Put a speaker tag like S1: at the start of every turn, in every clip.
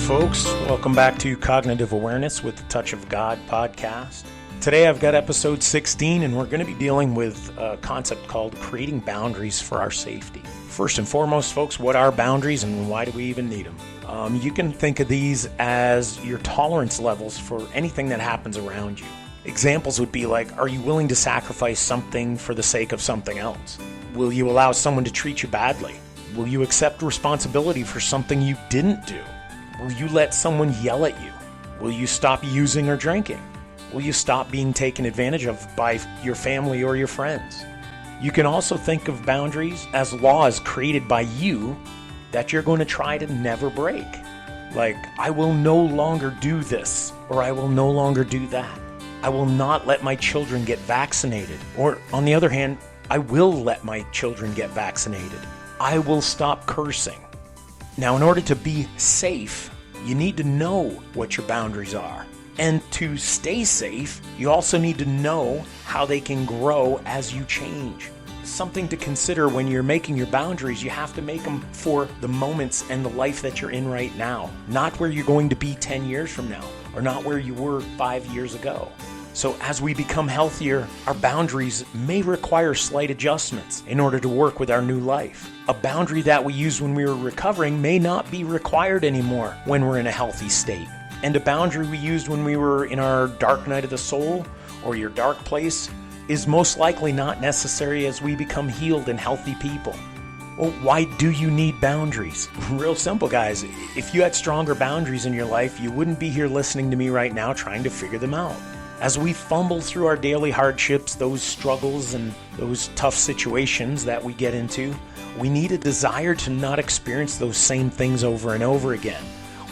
S1: folks. Welcome back to Cognitive Awareness with the Touch of God podcast. Today I've got episode 16, and we're going to be dealing with a concept called creating boundaries for our safety. First and foremost, folks, what are boundaries and why do we even need them? You can think of these as your tolerance levels for anything that happens around you. Examples would be like, are you willing to sacrifice something for the sake of something else? Will you allow someone to treat you badly? Will you accept responsibility for something you didn't do? Will you let someone yell at you? Will you stop using or drinking? Will you stop being taken advantage of by your family or your friends? You can also think of boundaries as laws created by you that you're going to try to never break. Like, I will no longer do this, or I will no longer do that. I will not let my children get vaccinated. Or, on the other hand, I will let my children get vaccinated. I will stop cursing. Now, in order to be safe, you need to know what your boundaries are. And to stay safe, you also need to know how they can grow as you change. Something to consider when you're making your boundaries, you have to make them for the moments and the life that you're in right now, not where you're going to be 10 years from now, or not where you were 5 years ago. So as we become healthier, our boundaries may require slight adjustments in order to work with our new life. A boundary that we used when we were recovering may not be required anymore when we're in a healthy state. And a boundary we used when we were in our dark night of the soul or your dark place is most likely not necessary as we become healed and healthy people. Well, why do you need boundaries? Real simple, guys. If you had stronger boundaries in your life, you wouldn't be here listening to me right now trying to figure them out. As we fumble through our daily hardships, those struggles and those tough situations that we get into, we need a desire to not experience those same things over and over again.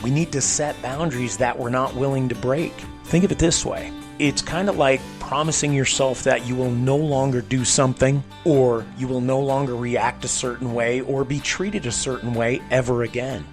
S1: We need to set boundaries that we're not willing to break. Think of it this way. It's kind of like promising yourself that you will no longer do something, or you will no longer react a certain way or be treated a certain way ever again.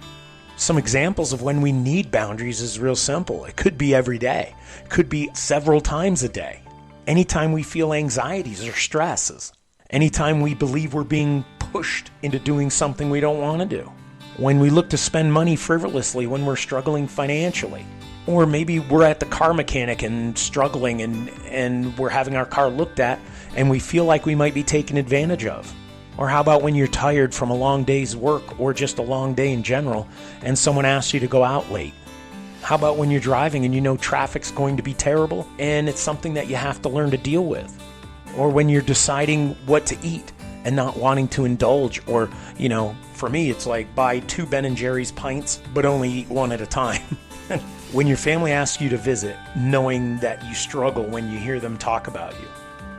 S1: Some examples of when we need boundaries is real simple. It could be every day. It could be several times a day. Anytime we feel anxieties or stresses. Anytime we believe we're being pushed into doing something we don't want to do. When we look to spend money frivolously when we're struggling financially. Or maybe we're at the car mechanic and struggling and we're having our car looked at and we feel like we might be taken advantage of. Or how about when you're tired from a long day's work or just a long day in general and someone asks you to go out late? How about when you're driving and you know traffic's going to be terrible and it's something that you have to learn to deal with? Or when you're deciding what to eat and not wanting to indulge, or, for me it's like buy 2 Ben & Jerry's pints but only eat one at a time. When your family asks you to visit, knowing that you struggle when you hear them talk about you.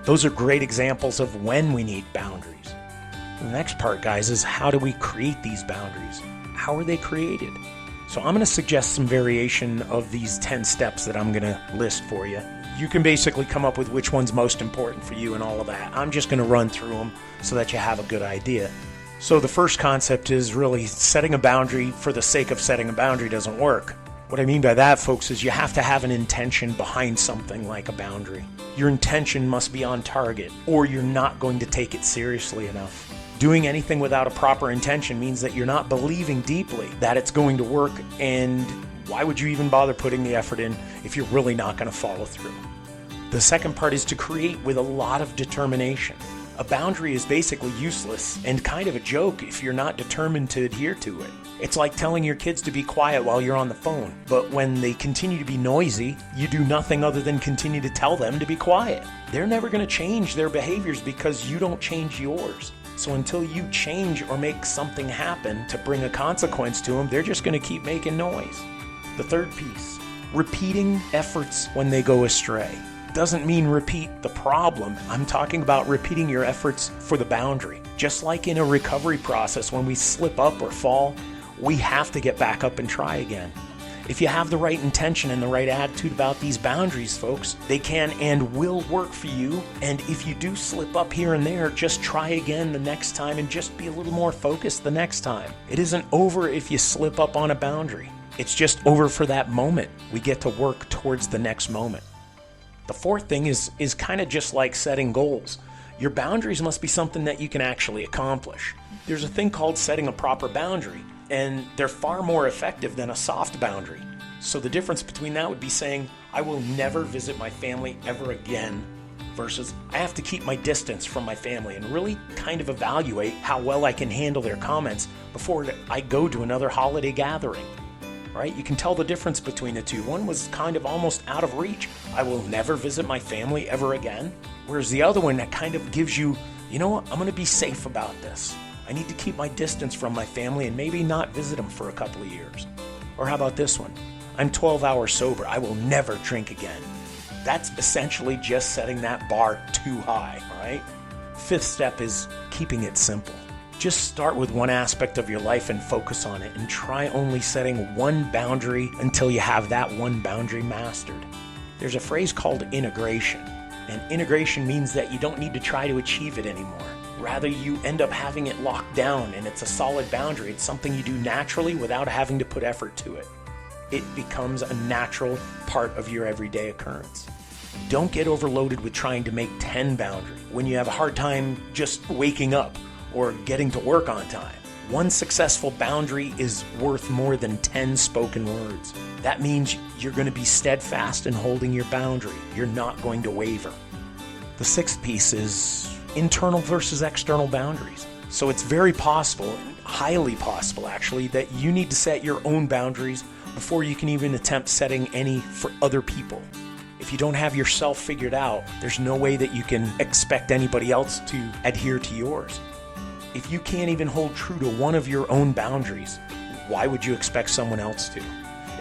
S1: Those are great examples of when we need boundaries. The next part, guys, is how do we create these boundaries? How are they created? So I'm going to suggest some variation of these 10 steps that I'm going to list for you. You can basically come up with which one's most important for you and all of that. I'm just going to run through them so that you have a good idea. So the first concept is really setting a boundary for the sake of setting a boundary doesn't work. What I mean by that, folks, is you have to have an intention behind something like a boundary. Your intention must be on target, or you're not going to take it seriously enough. Doing anything without a proper intention means that you're not believing deeply that it's going to work, and why would you even bother putting the effort in if you're really not going to follow through? The second part is to create with a lot of determination. A boundary is basically useless and kind of a joke if you're not determined to adhere to it. It's like telling your kids to be quiet while you're on the phone, but when they continue to be noisy, you do nothing other than continue to tell them to be quiet. They're never going to change their behaviors because you don't change yours. So until you change or make something happen to bring a consequence to them, they're just going to keep making noise. The third piece, repeating efforts when they go astray. Doesn't mean repeat the problem. I'm talking about repeating your efforts for the boundary. Just like in a recovery process, when we slip up or fall, we have to get back up and try again. If you have the right intention and the right attitude about these boundaries, folks, they can and will work for you. And if you do slip up here and there, just try again the next time and just be a little more focused the next time. It isn't over if you slip up on a boundary. It's just over for that moment. We get to work towards the next moment. The fourth thing is kind of just like setting goals. Your boundaries must be something that you can actually accomplish. There's a thing called setting a proper boundary. and they're far more effective than a soft boundary. So the difference between that would be saying, I will never visit my family ever again, versus I have to keep my distance from my family and really kind of evaluate how well I can handle their comments before I go to another holiday gathering. Right? You can tell the difference between the two. One was kind of almost out of reach. I will never visit my family ever again. Whereas the other one that kind of gives you, you know what, I'm going to be safe about this. I need to keep my distance from my family and maybe not visit them for a couple of years. Or how about this one? I'm 12 hours sober. I will never drink again. That's essentially just setting that bar too high, right? Fifth step is keeping it simple. Just start with one aspect of your life and focus on it, and try only setting one boundary until you have that one boundary mastered. There's a phrase called integration, and integration means that you don't need to try to achieve it anymore. Rather, you end up having it locked down, and it's a solid boundary. It's something you do naturally without having to put effort to it. It becomes a natural part of your everyday occurrence. Don't get overloaded with trying to make 10 boundaries when you have a hard time just waking up or getting to work on time. One successful boundary is worth more than 10 spoken words. That means you're going to be steadfast in holding your boundary. You're not going to waver. The sixth piece is internal versus external boundaries. So it's very possible, highly possible actually, that you need to set your own boundaries before you can even attempt setting any for other people. If you don't have yourself figured out, there's no way that you can expect anybody else to adhere to yours. If you can't even hold true to one of your own boundaries, why would you expect someone else to?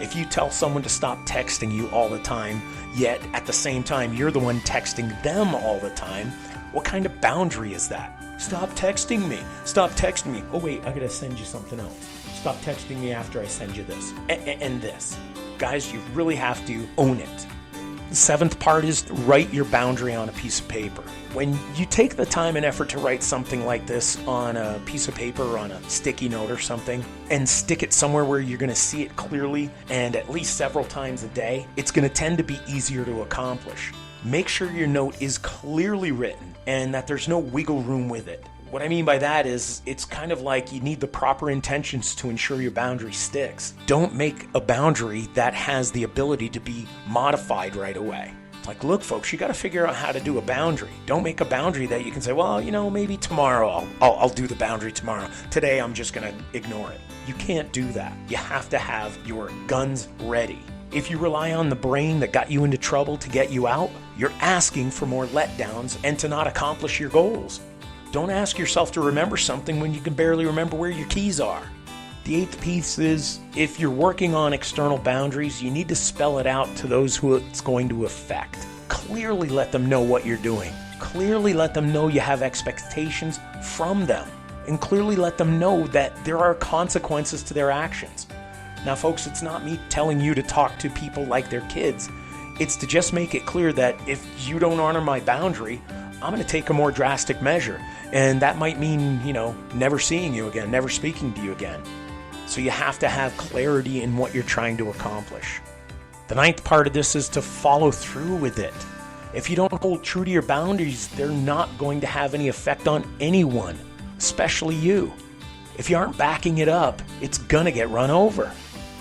S1: If you tell someone to stop texting you all the time, yet at the same time you're the one texting them all the time, what kind of boundary is that? Stop texting me. Stop texting me. Oh wait, I gotta send you something else. Stop texting me after I send you this. And this. Guys, you really have to own it. The seventh part is write your boundary on a piece of paper. When you take the time and effort to write something like this on a piece of paper or on a sticky note or something and stick it somewhere where you're going to see it clearly and at least several times a day, it's going to tend to be easier to accomplish. Make sure your note is clearly written and that there's no wiggle room with it. What I mean by that is it's kind of like you need the proper intentions to ensure your boundary sticks. Don't make a boundary that has the ability to be modified right away. Like, look, folks, you got to figure out how to do a boundary. Don't make a boundary that you can say, well, you know, maybe tomorrow I'll do the boundary tomorrow. Today I'm just going to ignore it. You can't do that. You have to have your guns ready. If you rely on the brain that got you into trouble to get you out, you're asking for more letdowns and to not accomplish your goals. Don't ask yourself to remember something when you can barely remember where your keys are. The eighth piece is, if you're working on external boundaries, you need to spell it out to those who it's going to affect. Clearly let them know what you're doing. Clearly let them know you have expectations from them. And clearly let them know that there are consequences to their actions. Now, folks, it's not me telling you to talk to people like they're kids. It's to just make it clear that if you don't honor my boundary, I'm going to take a more drastic measure. And that might mean, never seeing you again, never speaking to you again. So you have to have clarity in what you're trying to accomplish. The ninth part of this is to follow through with it. If you don't hold true to your boundaries, they're not going to have any effect on anyone, especially you. If you aren't backing it up, it's going to get run over.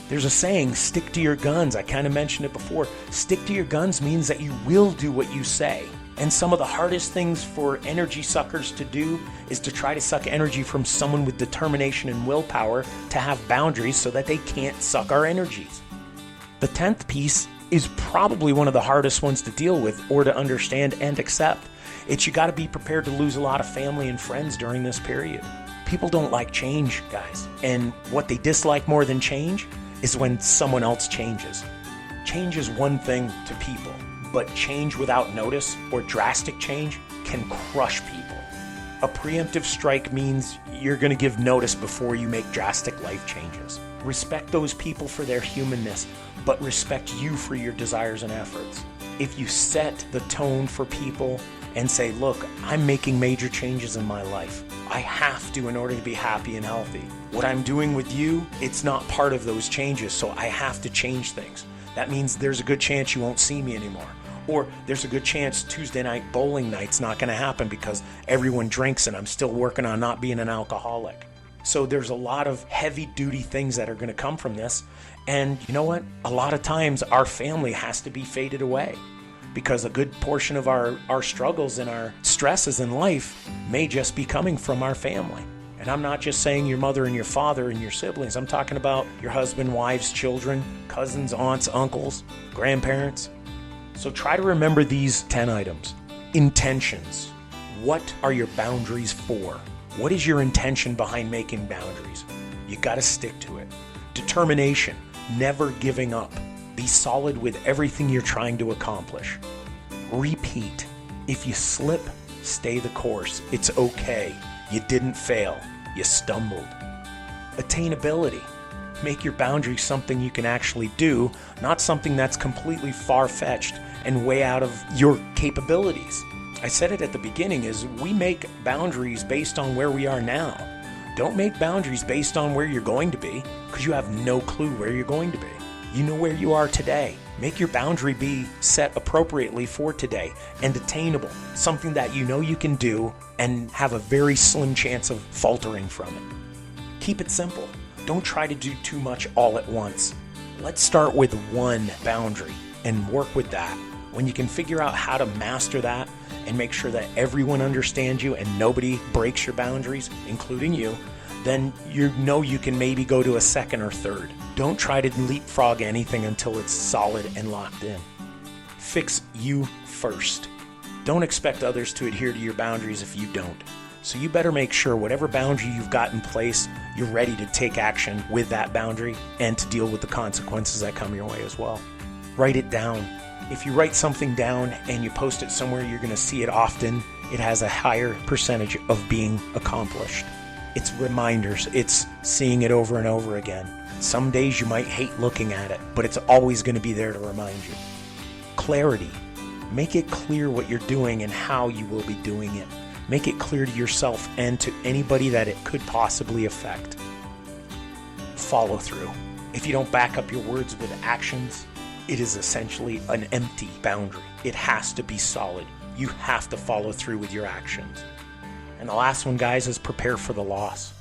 S1: There's a saying, stick to your guns. I kind of mentioned it before. Stick to your guns means that you will do what you say. And some of the hardest things for energy suckers to do is to try to suck energy from someone with determination and willpower to have boundaries so that they can't suck our energies. The 10th piece is probably one of the hardest ones to deal with or to understand and accept. It's you got to be prepared to lose a lot of family and friends during this period. People don't like change, guys. And what they dislike more than change is when someone else changes. Change is one thing to people. But change without notice or drastic change can crush people. A preemptive strike means you're going to give notice before you make drastic life changes. Respect those people for their humanness, but respect you for your desires and efforts. If you set the tone for people and say, look, I'm making major changes in my life. I have to in order to be happy and healthy. What I'm doing with you, it's not part of those changes, so I have to change things. That means there's a good chance you won't see me anymore. Or there's a good chance Tuesday night bowling night's not going to happen because everyone drinks and I'm still working on not being an alcoholic. So there's a lot of heavy duty things that are going to come from this. And you know what? A lot of times our family has to be faded away, because a good portion of our struggles and our stresses in life may just be coming from our family. And I'm not just saying your mother and your father and your siblings. I'm talking about your husband, wives, children, cousins, aunts, uncles, grandparents. So try to remember these 10 items. Intentions. What are your boundaries for? What is your intention behind making boundaries? You got to stick to it. Determination. Never giving up. Be solid with everything you're trying to accomplish. Repeat. If you slip, stay the course. It's okay. You didn't fail. You stumbled. Attainability. Make your boundaries something you can actually do, not something that's completely far-fetched and way out of your capabilities. I said it at the beginning, is we make boundaries based on where we are now. Don't make boundaries based on where you're going to be, because you have no clue where you're going to be. You know where you are today. Make your boundary be set appropriately for today and attainable, something that you know you can do and have a very slim chance of faltering from it. Keep it simple. Don't try to do too much all at once. Let's start with one boundary and work with that. When you can figure out how to master that and make sure that everyone understands you and nobody breaks your boundaries, including you, then you know you can maybe go to a second or third. Don't try to leapfrog anything until it's solid and locked in. Fix you first. Don't expect others to adhere to your boundaries if you don't. So you better make sure whatever boundary you've got in place, you're ready to take action with that boundary and to deal with the consequences that come your way as well. Write it down. If you write something down and you post it somewhere you're going to see it often, it has a higher percentage of being accomplished. It's reminders. It's seeing it over and over again. Some days you might hate looking at it, but it's always going to be there to remind you. Clarity. Make it clear what you're doing and how you will be doing it. Make it clear to yourself and to anybody that it could possibly affect. Follow through. If you don't back up your words with actions, it is essentially an empty boundary. It has to be solid. You have to follow through with your actions. And the last one, guys, is prepare for the loss.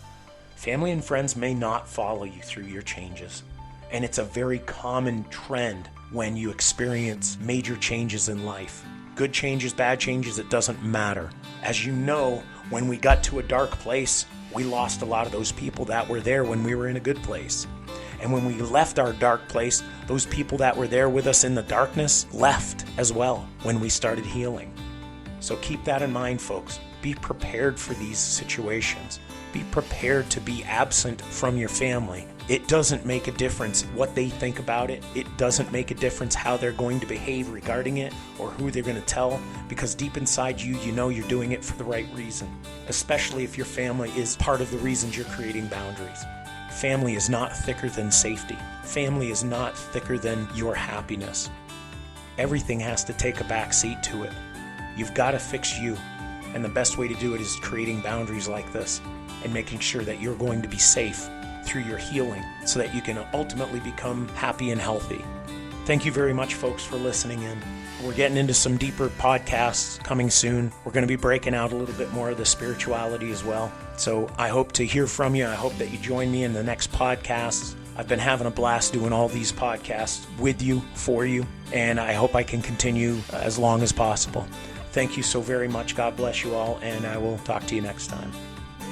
S1: Family and friends may not follow you through your changes. And it's a very common trend when you experience major changes in life. Good changes, bad changes, it doesn't matter. As you know, when we got to a dark place, we lost a lot of those people that were there when we were in a good place. And when we left our dark place, those people that were there with us in the darkness left as well when we started healing. So keep that in mind, folks. Be prepared for these situations. Be prepared to be absent from your family. It doesn't make a difference what they think about it. It doesn't make a difference how they're going to behave regarding it or who they're going to tell, because deep inside you, you know you're doing it for the right reason, especially if your family is part of the reasons you're creating boundaries. Family is not thicker than safety. Family is not thicker than your happiness. Everything has to take a back seat to it. You've got to fix you. And the best way to do it is creating boundaries like this and making sure that you're going to be safe through your healing so that you can ultimately become happy and healthy. Thank you very much, folks, for listening in. We're getting into some deeper podcasts coming soon. We're going to be breaking out a little bit more of the spirituality as well. So I hope to hear from you. I hope that you join me in the next podcasts. I've been having a blast doing all these podcasts with you, for you, and I hope I can continue as long as possible. Thank you so very much. God bless you all, and I will talk to you next time.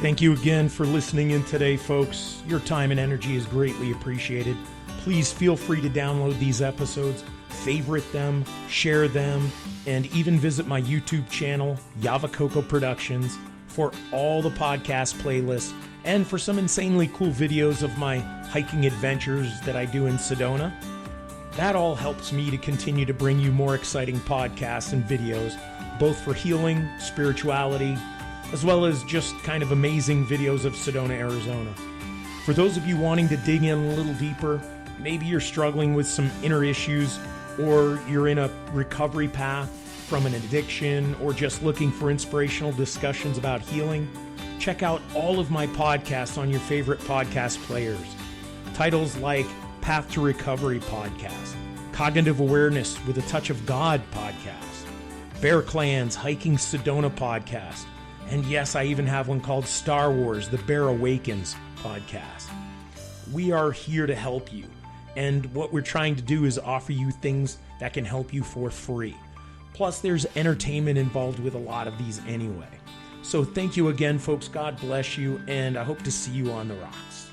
S1: Thank you again for listening in today, folks. Your time and energy is greatly appreciated. Please feel free to download these episodes, favorite them, share them, and even visit my YouTube channel, Yava-Coco Productions, for all the podcast playlists and for some insanely cool videos of my hiking adventures that I do in Sedona. That all helps me to continue to bring you more exciting podcasts and videos, both for healing, spirituality, as well as just kind of amazing videos of Sedona, Arizona. For those of you wanting to dig in a little deeper, maybe you're struggling with some inner issues, or you're in a recovery path from an addiction, or just looking for inspirational discussions about healing, check out all of my podcasts on your favorite podcast players. Titles like Path to Recovery Podcast, Cognitive Awareness with a Touch of God Podcast, Bear Clan's Hiking Sedona Podcast, And yes, I even have one called Star Wars, The Bear Awakens podcast. We are here to help you. And what we're trying to do is offer you things that can help you for free. Plus, there's entertainment involved with a lot of these anyway. So thank you again, folks. God bless you, and I hope to see you on the rocks.